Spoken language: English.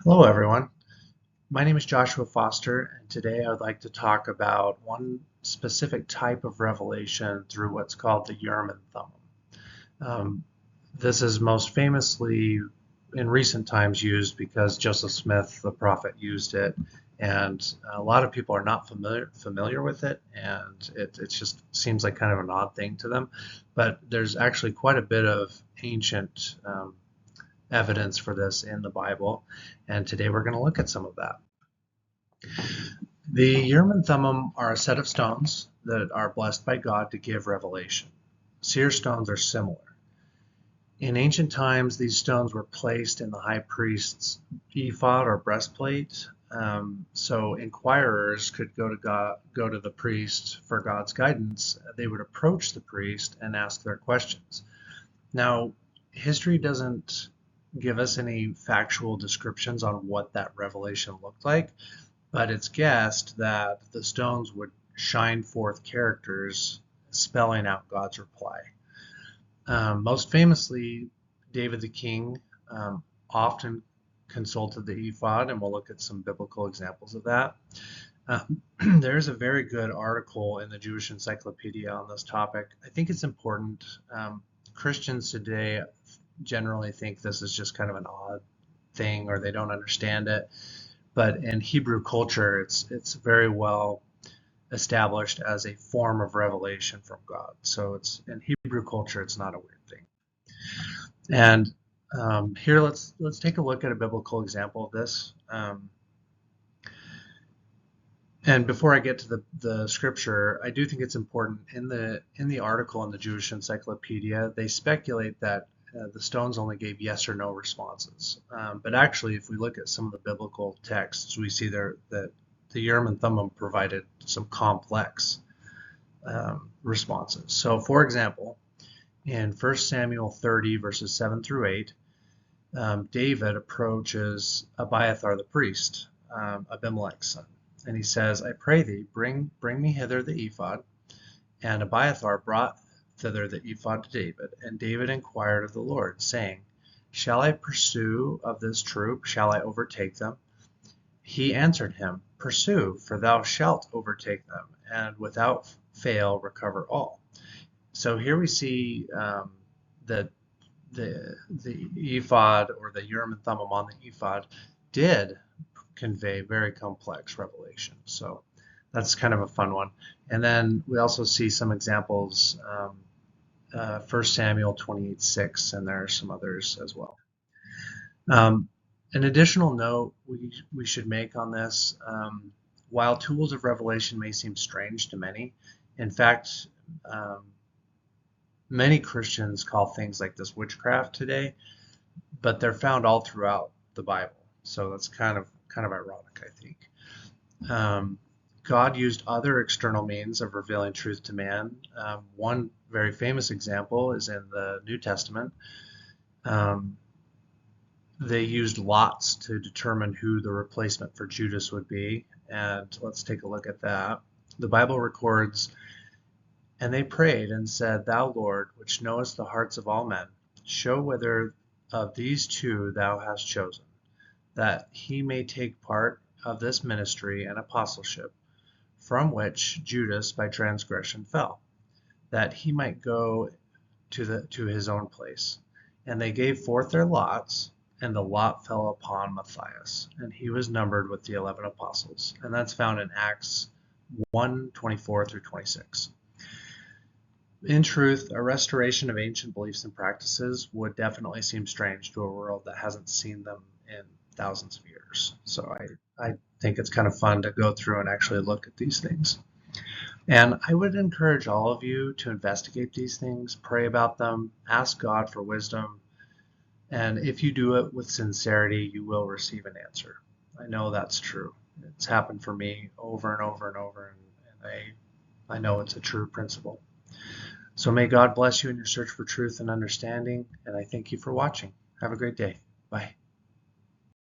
Hello, everyone. My name is Joshua Foster, and today I would like to talk about one specific type of revelation through what's called the Urim and Thummim. Um, this is most famously in recent times used because Joseph Smith, the prophet, used it, and a lot of people are not familiar with it, and it just seems like kind of an odd thing to them. But there's actually quite a bit of ancient evidence for this in the Bible, and today we're going to look at some of that. The Urim and Thummim are a set of stones that are blessed by God to give revelation. Seer stones are similar. In ancient times, these stones were placed in the high priest's ephod or breastplate, so inquirers could go to the priest for God's guidance. They would approach the priest and ask their questions. Now, history doesn't give us any factual descriptions on what that revelation looked like, but it's guessed that the stones would shine forth characters spelling out God's reply. Most famously, David the king often consulted the ephod, and we'll look at some biblical examples of that. There's a very good article in the Jewish Encyclopedia on this topic. I think it's important. Christians today generally think this is just kind of an odd thing, or they don't understand it. But in Hebrew culture, it's very well established as a form of revelation from God. So it's in Hebrew culture, it's not a weird thing. And here, let's take a look at a biblical example of this. And before I get to the scripture, I do think it's important in the article in the Jewish Encyclopedia, they speculate that the stones only gave yes or no responses. But actually, if we look at some of the biblical texts, we see there that the Urim and Thummim provided some complex responses. So, for example, in 1 Samuel 30, verses 7 through 8, David approaches Abiathar the priest, Abimelech's son, and he says, "I pray thee, bring me hither the ephod." And Abiathar brought thither the ephod to David, and David inquired of the Lord, saying, "Shall I pursue of this troop? Shall I overtake them?" He answered him, "Pursue, for thou shalt overtake them, and without fail recover all." So here we see that the ephod, or the Urim and Thummim on the ephod, did convey very complex revelation. So that's kind of a fun one. And then we also see some examples, 1 Samuel 28:6, and there are some others as well. An additional note we should make on this, while tools of revelation may seem strange to many, in fact, many Christians call things like this witchcraft today, but they're found all throughout the Bible. So that's kind of ironic, I think. God used other external means of revealing truth to man. One very famous example is in the New Testament. They used lots to determine who the replacement for Judas would be, and let's take a look at that. The Bible records, "And they prayed and said, Thou Lord, which knowest the hearts of all men, show whether of these two thou hast chosen, that he may take part of this ministry and apostleship, from which Judas by transgression fell, that he might go to his own place. And they gave forth their lots, and the lot fell upon Matthias, and he was numbered with the 11 apostles." And that's found in Acts 1:24 through 26. In truth, a restoration of ancient beliefs and practices would definitely seem strange to a world that hasn't seen them in thousands of years. So I think it's kind of fun to go through and actually look at these things. And I would encourage all of you to investigate these things, pray about them, ask God for wisdom, and if you do it with sincerity, you will receive an answer. I know that's true. It's happened for me over and over and over, and I know it's a true principle. So may God bless you in your search for truth and understanding, and I thank you for watching. Have a great day. Bye.